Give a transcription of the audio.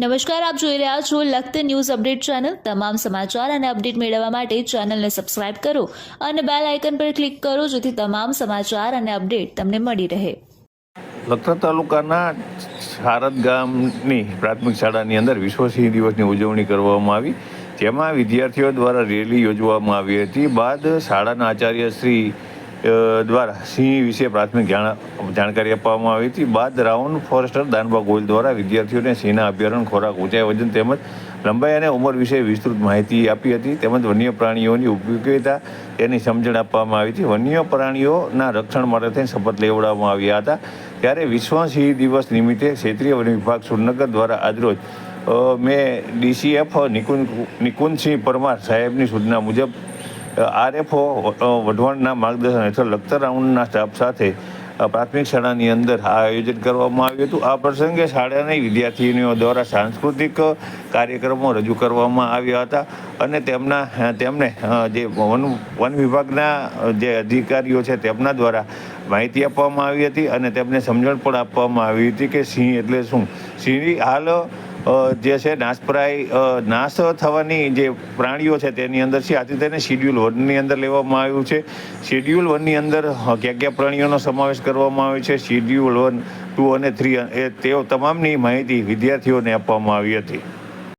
નમસ્કાર, આપ જોઈ રહ્યા છો લખત ન્યૂઝ અપડેટ ચેનલ। તમામ સમાચાર અને અપડેટ મેળવવા માટે ચેનલને સબસ્ક્રાઇબ કરો અને બેલ આઇકન પર ક્લિક કરો જેથી તમામ સમાચાર અને અપડેટ તમને મળી રહે। લખતર તાલુકાના સારદ ગામની પ્રાથમિક શાળાની અંદર વિશ્વ સિંહ દિવસની ઉજવણી કરવામાં આવી, જેમાં વિદ્યાર્થીઓ દ્વારા રેલી યોજવામાં આવી હતી। બાદ શાળાના આચાર્ય શ્રી દ્વારા સિંહ વિશે પ્રાથમિક જાણકારી આપવામાં આવી હતી। બાદ રાઉન્ડ ફોરેસ્ટર દાનબા ગોયલ દ્વારા વિદ્યાર્થીઓને સિંહના અભયારણ્ય, ખોરાક, ઊંચાઈ, વજન તેમજ લંબાઈ અને ઉંમર વિશે વિસ્તૃત માહિતી આપી હતી, તેમજ વન્ય પ્રાણીઓની ઉપયોગિતા તેની સમજણ આપવામાં આવી હતી। વન્ય પ્રાણીઓના રક્ષણ માટે થઈને શપથ લેવડાવવામાં આવ્યા હતા। ત્યારે વિશ્વ સિંહ દિવસ નિમિત્તે ક્ષેત્રીય વન વિભાગ સુરનગર દ્વારા આજરોજ ડીસીએફ નિકુંજસિંહ પરમાર સાહેબની સૂચના મુજબ આરએફઓ વઢવાણના માર્ગદર્શન હેઠળ લખતર રાઉન્ડના સ્ટાફ સાથે પ્રાથમિક શાળાની અંદર આયોજન કરવામાં આવ્યું હતું। આ પ્રસંગે શાળાની વિદ્યાર્થીનીઓ દ્વારા સાંસ્કૃતિક કાર્યક્રમો રજૂ કરવામાં આવ્યા હતા અને તેમને જે વન વિભાગના જે અધિકારીઓ છે તેમના દ્વારા માહિતી આપવામાં આવી હતી અને તેમને સમજણ પણ આપવામાં આવી હતી કે સિંહ એટલે શું। સિંહ હાલ જે છે નાશ થવાની જે પ્રાણીઓ છે તેની અંદર છે, આથી તેને શિડ્યુલ 1ની અંદર લેવામાં આવ્યું છે। શિડ્યુલ 1ની અંદર કયા પ્રાણીઓનો સમાવેશ કરવામાં આવ્યો છે, શિડ્યુલ 1, 2 અને 3 તેઓ તમામની માહિતી વિદ્યાર્થીઓને આપવામાં આવી હતી।